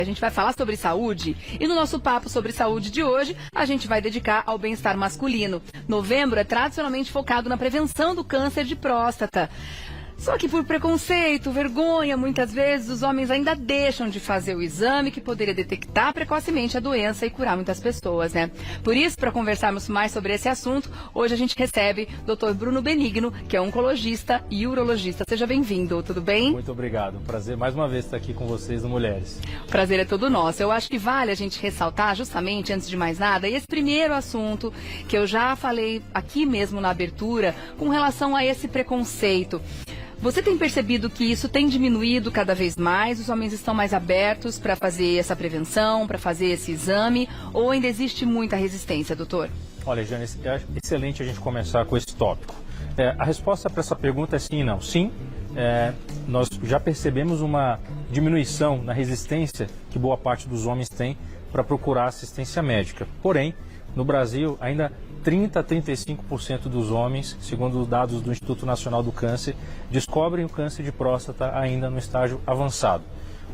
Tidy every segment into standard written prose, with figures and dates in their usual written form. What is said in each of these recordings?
A gente vai falar sobre saúde e no nosso papo sobre saúde de hoje, a gente vai dedicar ao bem-estar masculino. Novembro é tradicionalmente focado na prevenção do câncer de próstata. Só que por preconceito, vergonha, muitas vezes os homens ainda deixam de fazer o exame que poderia detectar precocemente a doença e curar muitas pessoas, né? Por isso, para conversarmos mais sobre esse assunto, hoje a gente recebe o Dr. Bruno Benigno, que é oncologista e urologista. Seja bem-vindo, tudo bem? Muito obrigado. Prazer mais uma vez estar aqui com vocês no Mulheres. O prazer é todo nosso. Eu acho que vale a gente ressaltar, justamente, antes de mais nada, esse primeiro assunto que eu já falei aqui mesmo na abertura, com relação a esse preconceito. Você tem percebido que isso tem diminuído cada vez mais? Os homens estão mais abertos para fazer essa prevenção, para fazer esse exame? Ou ainda existe muita resistência, doutor? Olha, Jane, é excelente a gente começar com esse tópico. A resposta para essa pergunta é sim e não. Sim, nós já percebemos uma diminuição na resistência que boa parte dos homens tem para procurar assistência médica. Porém, no Brasil, ainda 30% a 35% dos homens, segundo os dados do Instituto Nacional do Câncer, descobrem o câncer de próstata ainda no estágio avançado.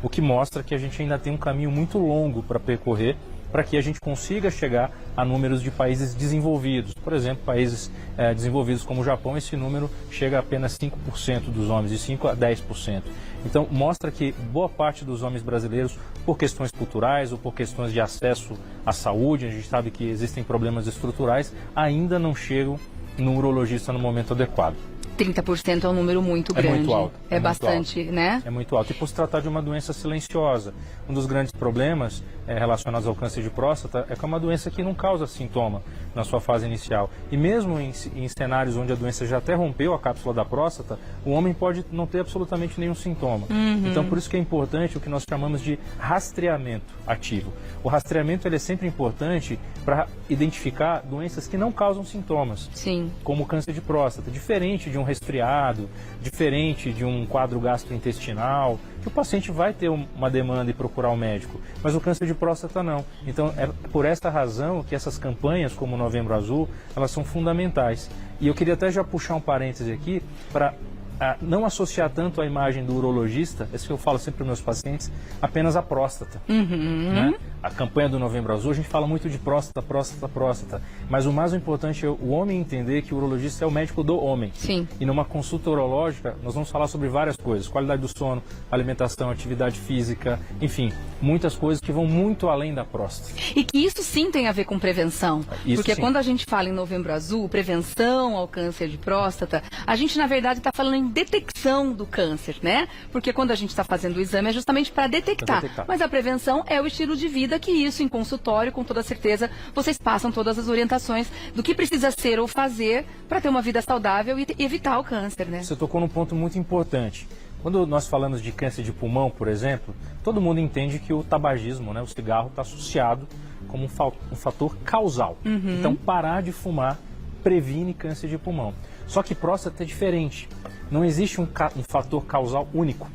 O que mostra que a gente ainda tem um caminho muito longo para percorrer para que a gente consiga chegar a números de países desenvolvidos. Por exemplo, países desenvolvidos como o Japão, esse número chega a apenas 5% dos homens, de 5% a 10%. Então, mostra que boa parte dos homens brasileiros, por questões culturais ou por questões de acesso à saúde, a gente sabe que existem problemas estruturais, ainda não chegam no urologista no momento adequado. 30% é um número muito grande. É muito alto. É bastante, alto, né? É muito alto. E por se tratar de uma doença silenciosa, um dos grandes problemas relacionados ao câncer de próstata é que é uma doença que não causa sintoma na sua fase inicial. E mesmo em cenários onde a doença já até rompeu a cápsula da próstata, o homem pode não ter absolutamente nenhum sintoma. Então, por isso que é importante o que nós chamamos de rastreamento ativo. O rastreamento ele é sempre importante para identificar doenças que não causam sintomas. Sim. Como o câncer de próstata, diferente de um resfriado, diferente de um quadro gastrointestinal, que o paciente vai ter uma demanda e procurar o médico, mas o câncer de próstata não. Então é por essa razão que essas campanhas como o Novembro Azul, elas são fundamentais. E eu queria até já puxar um parêntese aqui para não associar tanto a imagem do urologista, isso que eu falo sempre para os meus pacientes, apenas a próstata. Né? A campanha do Novembro Azul, a gente fala muito de próstata, próstata, próstata, mas o mais importante é o homem entender que o urologista é o médico do homem. Sim. E numa consulta urológica, nós vamos falar sobre várias coisas, qualidade do sono, alimentação, atividade física, enfim, muitas coisas que vão muito além da próstata. E que isso sim tem a ver com prevenção. Isso porque sim. Quando a gente fala em Novembro Azul, prevenção ao câncer de próstata, a gente na verdade está falando em detecção do câncer, né? Porque quando a gente está fazendo o exame é justamente para detectar. Mas a prevenção é o estilo de vida que isso em consultório, com toda certeza, vocês passam todas as orientações do que precisa ser ou fazer para ter uma vida saudável e evitar o câncer, né? Você tocou num ponto muito importante. Quando nós falamos de câncer de pulmão, por exemplo, todo mundo entende que o tabagismo, né, o cigarro, está associado como um fator causal. Então, parar de fumar previne câncer de pulmão. Só que próstata é diferente. Não existe um fator causal único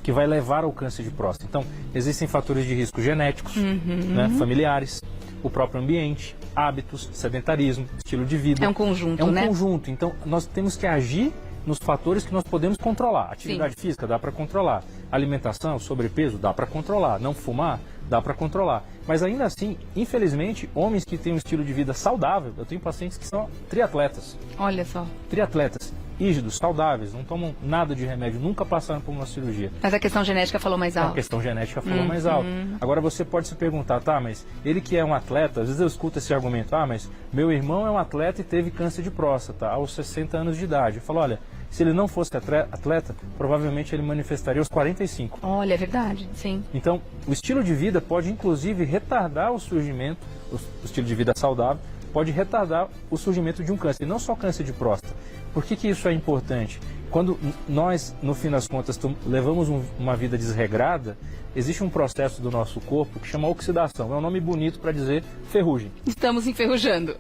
que vai levar ao câncer de próstata. Então, existem fatores de risco genéticos, né, familiares, o próprio ambiente, hábitos, sedentarismo, estilo de vida. É um conjunto, né? É um conjunto. Então, nós temos que agir nos fatores que nós podemos controlar. Atividade física, dá para controlar. Alimentação, sobrepeso, dá para controlar. Não fumar, dá para controlar. Mas ainda assim, infelizmente, homens que têm um estilo de vida saudável, eu tenho pacientes que são triatletas. Olha só. Triatletas, rígidos, saudáveis, não tomam nada de remédio, nunca passaram por uma cirurgia. Mas a questão genética falou mais alto. A questão genética falou mais alto. Agora você pode se perguntar, tá, mas ele que é um atleta, às vezes eu escuto esse argumento, mas meu irmão é um atleta e teve câncer de próstata aos 60 anos de idade. Eu falo, olha, se ele não fosse atleta, provavelmente ele manifestaria aos 45. Olha, é verdade, sim. Então, o estilo de vida pode inclusive retardar o surgimento, o estilo de vida saudável, pode retardar o surgimento de um câncer, e não só câncer de próstata. Por que isso é importante? Quando nós, no fim das contas, levamos uma vida desregrada, existe um processo do nosso corpo que chama oxidação. É um nome bonito para dizer ferrugem. Estamos enferrujando,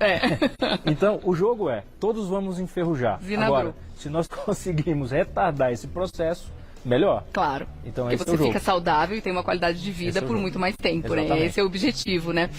Então, o jogo todos vamos enferrujar. Vinagru. Agora, se nós conseguirmos retardar esse processo, melhor. Claro. Então, porque você fica saudável e tem uma qualidade de vida por muito mais tempo, né? Esse é o objetivo, né?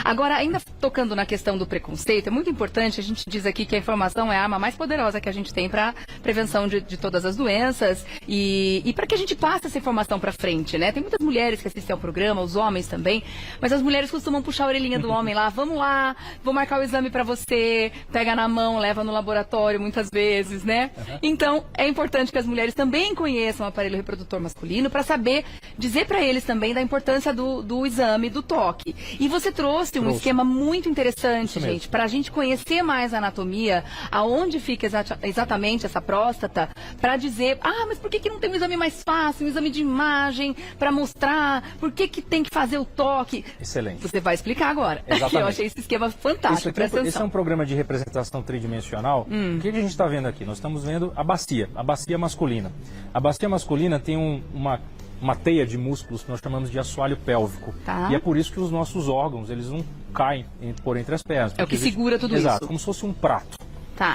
Agora, ainda tocando na questão do preconceito, é muito importante, a gente diz aqui que a informação é a arma mais poderosa que a gente tem para prevenção de todas as doenças e para que a gente passe essa informação para frente, né? Tem muitas mulheres que assistem ao programa, os homens também, mas as mulheres costumam puxar a orelhinha do homem lá, vamos lá, vou marcar o exame para você, pega na mão, leva no laboratório muitas vezes, né? Então, é importante que as mulheres também conheçam o aparelho reprodutor masculino para saber dizer para eles também da importância do exame, do toque. E você trouxe um esquema muito interessante, gente, para a gente conhecer mais a anatomia, aonde fica exatamente essa próstata, para dizer, mas por que não tem um exame mais fácil, um exame de imagem, para mostrar, por que tem que fazer o toque? Excelente. Você vai explicar agora. Exatamente. Eu achei esse esquema fantástico, presta atenção. Esse é um programa de representação tridimensional. O que a gente está vendo aqui? Nós estamos vendo a bacia masculina. A bacia masculina tem uma teia de músculos que nós chamamos de assoalho pélvico. E é por isso que os nossos órgãos, eles não caem por entre as pernas. É o que segura tudo isso. Exato, como se fosse um prato.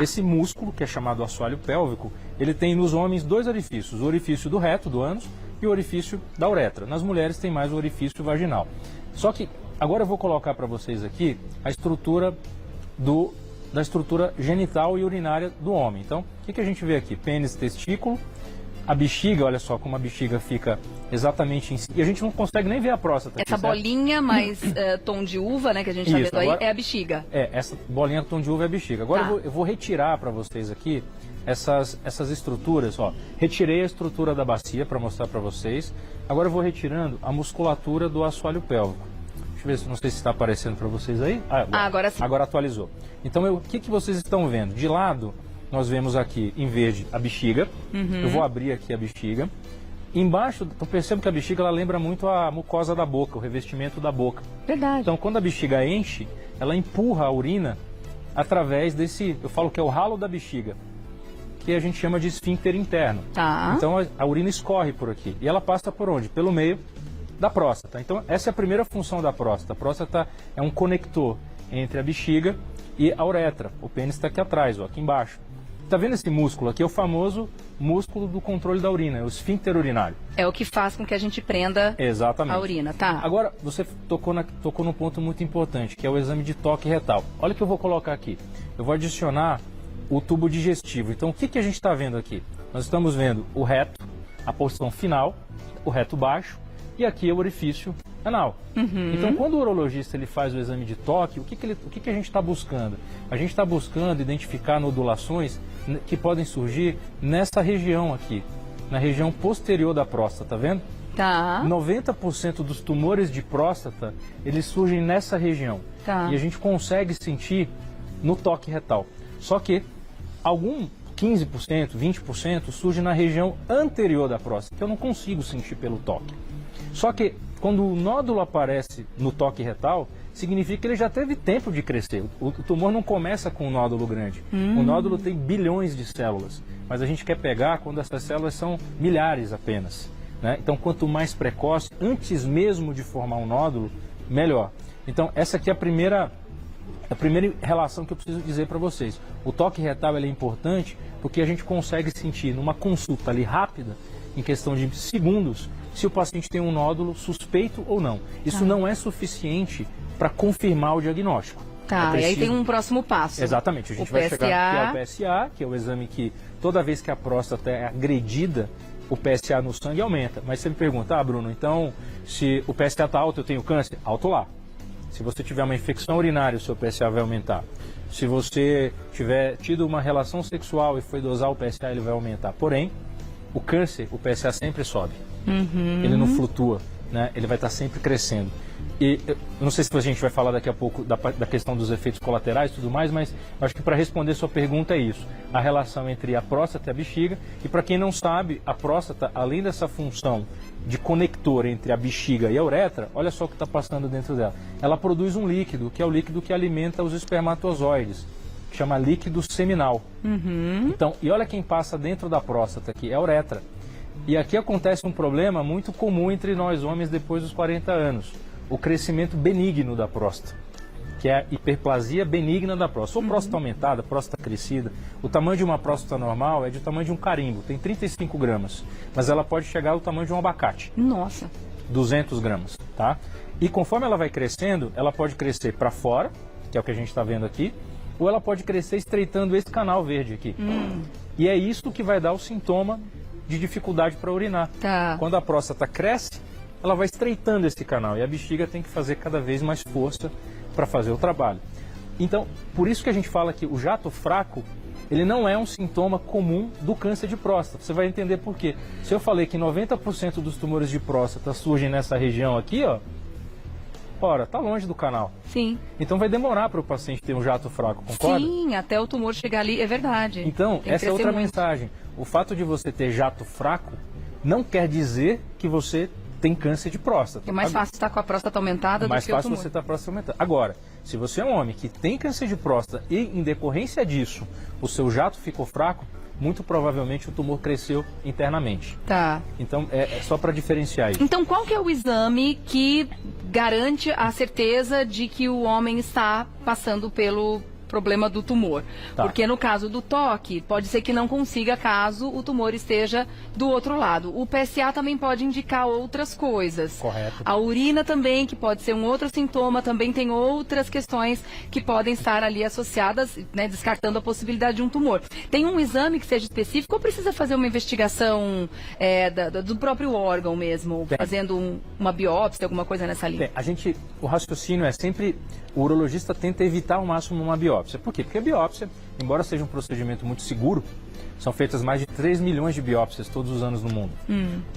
Esse músculo, que é chamado assoalho pélvico, ele tem nos homens dois orifícios. O orifício do reto, do ânus, e o orifício da uretra. Nas mulheres tem mais o orifício vaginal. Só que agora eu vou colocar para vocês aqui a estrutura da estrutura genital e urinária do homem. Então, o que a gente vê aqui? Pênis, testículo, a bexiga, olha só como a bexiga fica exatamente em cima. E a gente não consegue nem ver a próstata. Essa bolinha mais tom de uva, né, que a gente está vendo aí, é a bexiga. Essa bolinha tom de uva é a bexiga. Agora eu vou retirar para vocês aqui essas estruturas. Ó. Retirei a estrutura da bacia para mostrar para vocês. Agora eu vou retirando a musculatura do assoalho pélvico. Deixa eu ver, não sei se está aparecendo para vocês aí. Agora sim. Agora atualizou. Então, o que vocês estão vendo? De lado, nós vemos aqui, em verde, a bexiga. Eu vou abrir aqui a bexiga. Embaixo, eu percebo que a bexiga ela lembra muito a mucosa da boca, o revestimento da boca. Verdade. Então, quando a bexiga enche, ela empurra a urina através desse, eu falo que é o ralo da bexiga, que a gente chama de esfíncter interno. Então, a urina escorre por aqui. E ela passa por onde? Pelo meio da próstata. Então, essa é a primeira função da próstata. A próstata é um conector entre a bexiga e a uretra. O pênis está aqui atrás, aqui embaixo. Está vendo esse músculo aqui? É o famoso músculo do controle da urina, é o esfíncter urinário. É o que faz com que a gente prenda a urina, tá? Agora, você tocou num ponto muito importante, que é o exame de toque retal. Olha o que eu vou colocar aqui. Eu vou adicionar o tubo digestivo. Então, o que a gente está vendo aqui? Nós estamos vendo o reto, a porção final, o reto baixo, e aqui é o orifício anal. Então, quando o urologista ele faz o exame de toque, o que a gente está buscando? A gente está buscando identificar nodulações que podem surgir nessa região aqui, na região posterior da próstata, tá vendo? 90% dos tumores de próstata, eles surgem nessa região. E a gente consegue sentir no toque retal. Só que algum 15%, 20% surge na região anterior da próstata, que eu não consigo sentir pelo toque. Só que quando o nódulo aparece no toque retal, significa que ele já teve tempo de crescer. O tumor não começa com um nódulo grande. O nódulo tem bilhões de células, mas a gente quer pegar quando essas células são milhares apenas, né? Então, quanto mais precoce, antes mesmo de formar um nódulo, melhor. Então, essa aqui é a primeira relação que eu preciso dizer para vocês. O toque retal é importante porque a gente consegue sentir numa consulta ali rápida, em questão de segundos, se o paciente tem um nódulo suspeito ou não. Isso não é suficiente para confirmar o diagnóstico. E aí tem um próximo passo. Exatamente. A gente vai chegar aqui ao PSA, que é o exame que toda vez que a próstata é agredida, o PSA no sangue aumenta. Mas você me pergunta, Bruno, então se o PSA está alto, eu tenho câncer? Alto lá. Se você tiver uma infecção urinária, o seu PSA vai aumentar. Se você tiver tido uma relação sexual e foi dosar o PSA, ele vai aumentar. Porém, o câncer, o PSA sempre sobe. Ele não flutua, né? Ele vai estar sempre crescendo. E eu não sei se a gente vai falar daqui a pouco da questão dos efeitos colaterais e tudo mais, mas acho que para responder sua pergunta é isso. A relação entre a próstata e a bexiga. E para quem não sabe, a próstata, além dessa função de conector entre a bexiga e a uretra, olha só o que está passando dentro dela. Ela produz um líquido, que é o líquido que alimenta os espermatozoides, que chama líquido seminal. Então, e olha quem passa dentro da próstata aqui, é a uretra. E aqui acontece um problema muito comum entre nós homens depois dos 40 anos. O crescimento benigno da próstata. que é a hiperplasia benigna da próstata. Ou próstata aumentada, próstata crescida. O tamanho de uma próstata normal é do tamanho de um carimbo, tem 35 gramas. Mas ela pode chegar ao tamanho de um abacate. Nossa. 200 gramas, tá? E conforme ela vai crescendo, ela pode crescer para fora, que é o que a gente está vendo aqui, ou ela pode crescer estreitando esse canal verde aqui. E é isso que vai dar o sintoma de dificuldade para urinar. Tá. Quando a próstata cresce, ela vai estreitando esse canal e a bexiga tem que fazer cada vez mais força para fazer o trabalho. Então, por isso que a gente fala que o jato fraco, ele não é um sintoma comum do câncer de próstata. Você vai entender por quê. Se eu falei que 90% dos tumores de próstata surgem nessa região aqui, ó, ora, tá longe do canal. Sim. Então vai demorar para o paciente ter um jato fraco, concorda? Sim, até o tumor chegar ali, é verdade. Então, Tem que essa é outra crescer muito. mensagem. O fato de você ter jato fraco não quer dizer que você tem câncer de próstata. É mais fácil estar com a próstata aumentada É do mais que o fácil tumor. você estar próstata aumentada. Agora, se você é um homem que tem câncer de próstata e, em decorrência disso, o seu jato ficou fraco, muito provavelmente o tumor cresceu internamente. Tá. Então, é só para diferenciar isso. Então, qual que é o exame que garante a certeza de que o homem está passando pelo problema do tumor? Tá. Porque no caso do toque, pode ser que não consiga caso o tumor esteja do outro lado. O PSA também pode indicar outras coisas. Correto. A urina também, que pode ser um outro sintoma, também tem outras questões que podem estar ali associadas, né, descartando a possibilidade de um tumor. Tem um exame que seja específico ou precisa fazer uma investigação do próprio órgão mesmo, Tem. fazendo uma biópsia, alguma coisa nessa linha? Bem, o raciocínio é sempre, o urologista tenta evitar ao máximo uma biópsia. Por quê? Porque a biópsia, embora seja um procedimento muito seguro, são feitas mais de 3 milhões de biópsias todos os anos no mundo.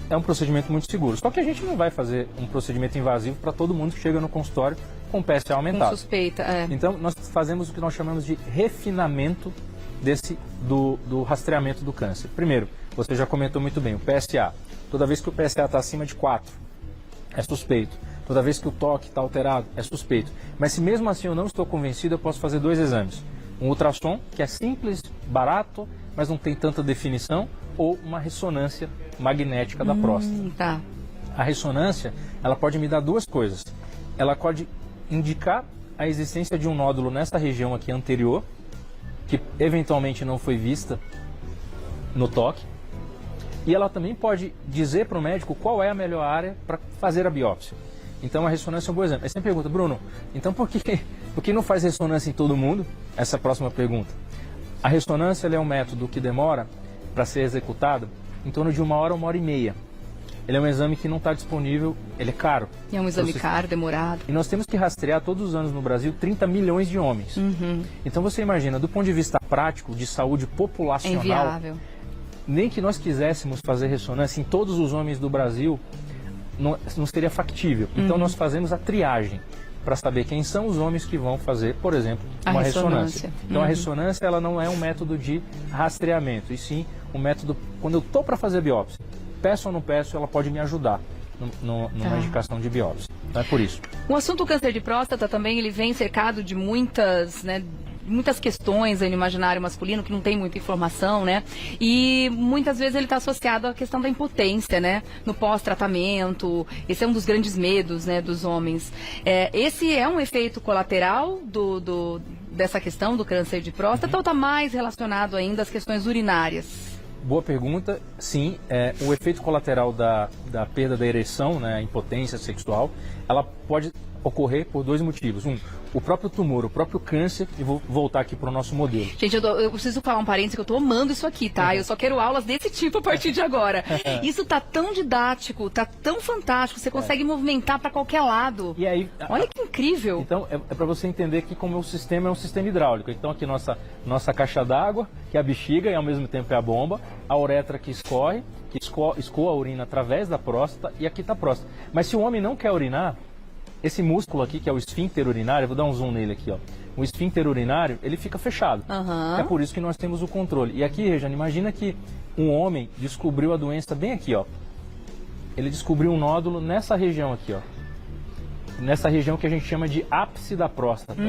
É um procedimento muito seguro. Só que a gente não vai fazer um procedimento invasivo para todo mundo que chega no consultório com PSA Com aumentado. suspeita, é. Então, nós fazemos o que nós chamamos de refinamento do rastreamento do câncer. Primeiro, você já comentou muito bem, o PSA. Toda vez que o PSA está acima de 4, é suspeito. Toda vez que o toque está alterado, é suspeito. Mas se mesmo assim eu não estou convencido, eu posso fazer 2 exames. Um ultrassom, que é simples, barato, mas não tem tanta definição, ou uma ressonância magnética da próstata. Tá. A ressonância, ela pode me dar 2 coisas. Ela pode indicar a existência de um nódulo nessa região aqui anterior, que eventualmente não foi vista no toque. E ela também pode dizer para o médico qual é a melhor área para fazer a biópsia. Então a ressonância é um bom exemplo. Aí você me pergunta, Bruno, então por que não faz ressonância em todo mundo? Essa é a próxima pergunta. A ressonância ela é um método que demora para ser executado em torno de 1 hora, 1h30. Ele é um exame que não está disponível, ele é caro. E é um exame caro, demorado. E nós temos que rastrear todos os anos no Brasil 30 milhões de homens. Então você imagina, do ponto de vista prático, de saúde É populacional, inviável. nem que nós quiséssemos fazer ressonância em todos os homens do Brasil, não seria factível. Então nós fazemos a triagem para saber quem são os homens que vão fazer, por exemplo, uma ressonância. Então a ressonância ela não é um método de rastreamento, e sim um método, quando eu estou para fazer a biópsia, peço ou não peço, ela pode me ajudar numa indicação de biópsia. Então é por isso. O assunto câncer de próstata também ele vem cercado de muitas questões aí no imaginário masculino que não tem muita informação, né? E muitas vezes ele está associado à questão da impotência, né? No pós-tratamento. Esse é um dos grandes medos, né, dos homens. Esse é um efeito colateral dessa questão do câncer de próstata ou está mais relacionado ainda às questões urinárias? Boa pergunta. Sim, o efeito colateral da perda da ereção, né, a impotência sexual, ela pode ocorrer por 2 motivos. O próprio tumor, o próprio câncer, e vou voltar aqui para o nosso modelo. Gente, eu preciso falar um parênteses que eu tô amando isso aqui, tá? Eu só quero aulas desse tipo a partir de agora. Isso tá tão didático, tá tão fantástico, você consegue movimentar para qualquer lado. E aí, Olha que incrível. então, é para você entender que como o sistema é um sistema hidráulico. Então, aqui nossa caixa d'água, que é a bexiga e ao mesmo tempo é a bomba, a uretra que escorre, que escoa a urina através da próstata, e aqui está a próstata. Mas se o homem não quer urinar, esse músculo aqui, que é o esfíncter urinário, vou dar um zoom nele aqui, ó. O esfíncter urinário, ele fica fechado. É por isso que nós temos o controle. E aqui, Rejane, imagina que um homem descobriu a doença bem aqui, ó. Ele descobriu um nódulo nessa região aqui, ó. Nessa região que a gente chama de ápice da próstata.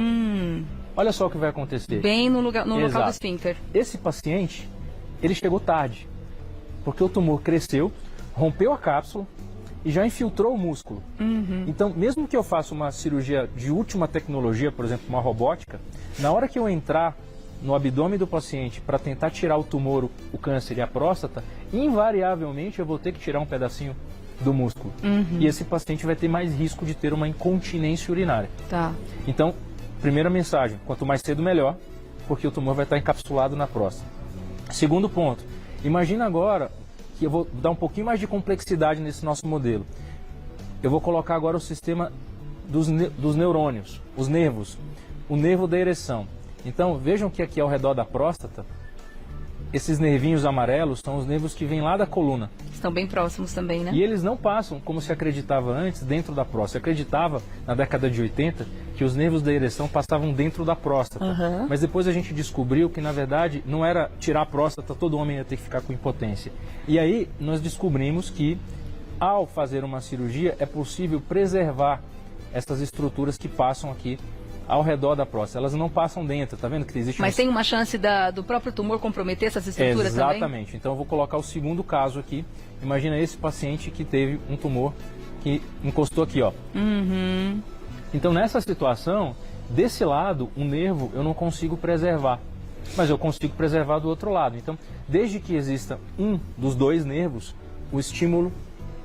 Olha só o que vai acontecer. Bem no local do esfíncter. Esse paciente, ele chegou tarde, porque o tumor cresceu, rompeu a cápsula, e já infiltrou o músculo. Então, mesmo que eu faça uma cirurgia de última tecnologia, por exemplo, uma robótica, na hora que eu entrar no abdômen do paciente para tentar tirar o tumor, o câncer e a próstata, invariavelmente eu vou ter que tirar um pedacinho do músculo. E esse paciente vai ter mais risco de ter uma incontinência urinária. Tá. Então, primeira mensagem, quanto mais cedo melhor, porque o tumor vai estar encapsulado na próstata. Segundo ponto, imagina agora que eu vou dar um pouquinho mais de complexidade nesse nosso modelo. Eu vou colocar agora o sistema dos neurônios, os nervos, o nervo da ereção. Então, vejam que aqui ao redor da próstata, esses nervinhos amarelos são os nervos que vêm lá da coluna. Estão bem próximos também, né? E eles não passam, como se acreditava antes, dentro da próstata. Se acreditava, na década de 80, que os nervos da ereção passavam dentro da próstata. Mas depois a gente descobriu que, na verdade, não era tirar a próstata, todo homem ia ter que ficar com impotência. E aí, nós descobrimos que, ao fazer uma cirurgia, é possível preservar essas estruturas que passam aqui ao redor da próstata. Elas não passam dentro, tá vendo que existe... Mas tem uma chance do próprio tumor comprometer essas estruturas também? Exatamente. Então eu vou colocar o segundo caso aqui. Imagina esse paciente que teve um tumor que encostou aqui, ó. Então nessa situação, desse lado, o nervo eu não consigo preservar, mas eu consigo preservar do outro lado. Então, desde que exista um dos dois nervos, o estímulo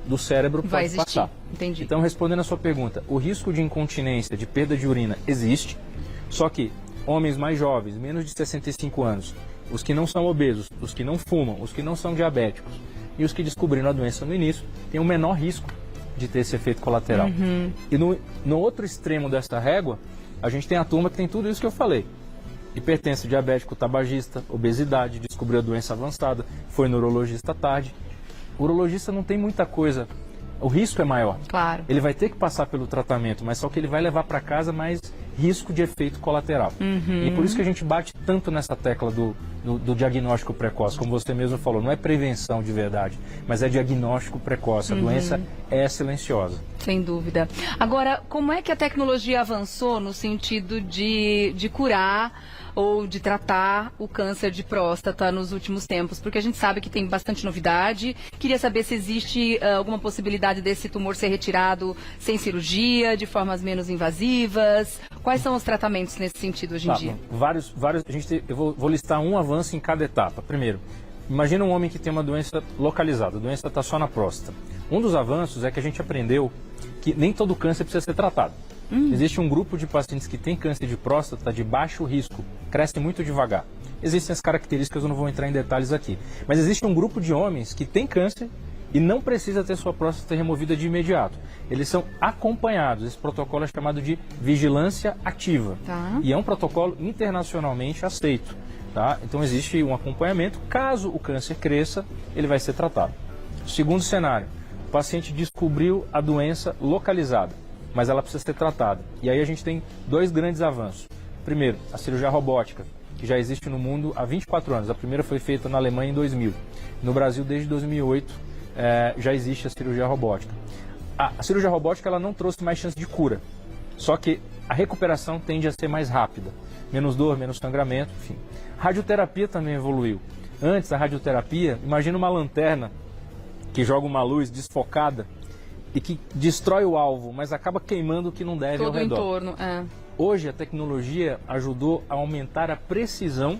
do cérebro vai pode existir. passar. Entendi. Então, respondendo a sua pergunta, o risco de incontinência, de perda de urina, existe, só que homens mais jovens, menos de 65 anos, os que não são obesos, os que não fumam, os que não são diabéticos e os que descobriram a doença no início, têm um menor risco de ter esse efeito colateral. E no outro extremo dessa régua, a gente tem a turma que tem tudo isso que eu falei. Hipertenso, diabético, tabagista, obesidade, descobriu a doença avançada, foi neurologista tarde. O urologista não tem muita coisa, o risco é maior. Claro. Ele vai ter que passar pelo tratamento, mas só que ele vai levar para casa mais risco de efeito colateral. E por isso que a gente bate tanto nessa tecla do diagnóstico precoce, como você mesmo falou, não é prevenção de verdade, mas é diagnóstico precoce. A doença é silenciosa. Sem dúvida. Agora, como é que a tecnologia avançou no sentido de curar ou de tratar o câncer de próstata nos últimos tempos? Porque a gente sabe que tem bastante novidade. Queria saber se existe alguma possibilidade desse tumor ser retirado sem cirurgia, de formas menos invasivas. Quais são os tratamentos nesse sentido hoje em dia? Vários. Eu vou listar um avanço em cada etapa. Primeiro, imagina um homem que tem uma doença localizada, a doença está só na próstata. Um dos avanços é que a gente aprendeu que nem todo câncer precisa ser tratado. Existe um grupo de pacientes que tem câncer de próstata de baixo risco, cresce muito devagar. Existem as características, eu não vou entrar em detalhes aqui. Mas existe um grupo de homens que tem câncer e não precisa ter sua próstata removida de imediato. Eles são acompanhados. Esse protocolo é chamado de vigilância ativa. E é um protocolo internacionalmente aceito. Tá? Então existe um acompanhamento. Caso o câncer cresça, ele vai ser tratado. Segundo cenário, o paciente descobriu a doença localizada, mas ela precisa ser tratada. E aí a gente tem dois grandes avanços. Primeiro, a cirurgia robótica, que já existe no mundo há 24 anos. A primeira foi feita na Alemanha em 2000. No Brasil, desde 2008, já existe a cirurgia robótica. A cirurgia robótica ela não trouxe mais chance de cura, só que a recuperação tende a ser mais rápida. Menos dor, menos sangramento, enfim. Radioterapia também evoluiu. Antes da radioterapia, imagina uma lanterna que joga uma luz desfocada e que destrói o alvo, mas acaba queimando o que não deve ao redor. Todo o entorno, Hoje a tecnologia ajudou a aumentar a precisão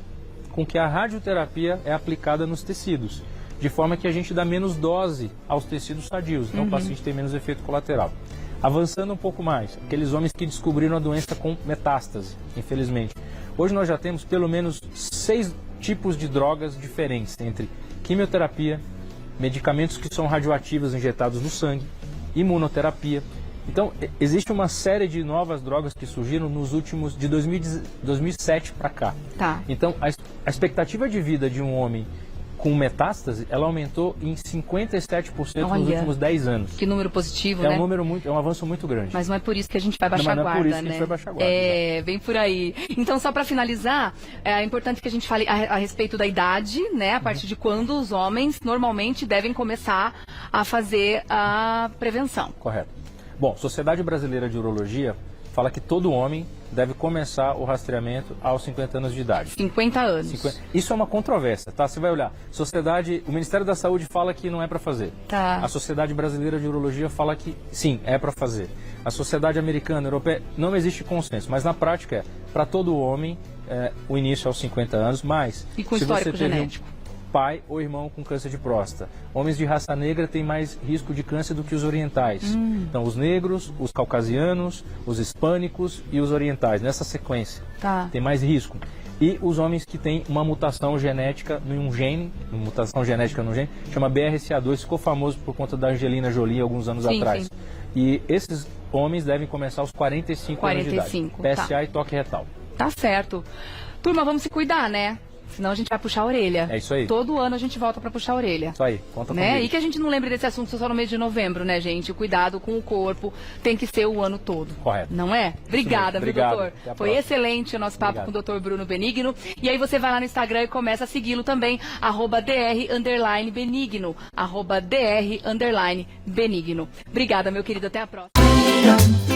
com que a radioterapia é aplicada nos tecidos, de forma que a gente dá menos dose aos tecidos sadios, então o paciente tem menos efeito colateral. Avançando um pouco mais, aqueles homens que descobriram a doença com metástase, infelizmente. Hoje nós já temos pelo menos 6 tipos de drogas diferentes, entre quimioterapia, medicamentos que são radioativos injetados no sangue, imunoterapia. Então, existe uma série de novas drogas que surgiram nos últimos, de 2007 para cá. Então, a expectativa de vida de um homem com metástase, ela aumentou em 57% nos últimos 10 anos. Que número positivo, né? É um avanço muito grande. Mas não é por isso que a gente vai baixar a guarda, não é por isso né? que a gente vai baixar a guarda. Bem por aí. Então, só para finalizar, é importante que a gente fale a respeito da idade, né? A partir de quando os homens normalmente devem começar a fazer a prevenção. Correto. Bom, Sociedade Brasileira de Urologia fala que todo homem deve começar o rastreamento aos 50 anos de idade. 50 anos. Isso é uma controvérsia, tá? Você vai olhar. O Ministério da Saúde fala que não é para fazer. Tá. A Sociedade Brasileira de Urologia fala que sim, é para fazer. A Sociedade Americana, Europeia, não existe consenso, mas na prática para todo homem o início aos 50 anos, mas e com se histórico você teve genético. Pai ou irmão com câncer de próstata. Homens de raça negra têm mais risco de câncer do que os orientais. Então, os negros, os caucasianos, os hispânicos e os orientais, nessa sequência, tem mais risco. E os homens que têm uma mutação genética num gene, chama BRCA2, ficou famoso por conta da Angelina Jolie alguns anos atrás. Sim. E esses homens devem começar aos 45 anos de idade. PSA e toque retal. Tá certo. Turma, vamos se cuidar, né? Senão a gente vai puxar a orelha. É isso aí. Todo ano a gente volta pra puxar a orelha. Isso aí, conta né? comigo. E que a gente não lembre desse assunto só no mês de novembro, né, gente? O cuidado com o corpo tem que ser o ano todo. Correto. Não é? Obrigada, meu Obrigado. doutor. Foi próxima. excelente o nosso papo com o doutor Bruno Benigno. E aí você vai lá no Instagram e começa a segui-lo também, @dr_benigno. @dr_benigno. Obrigada, meu querido. Até a próxima.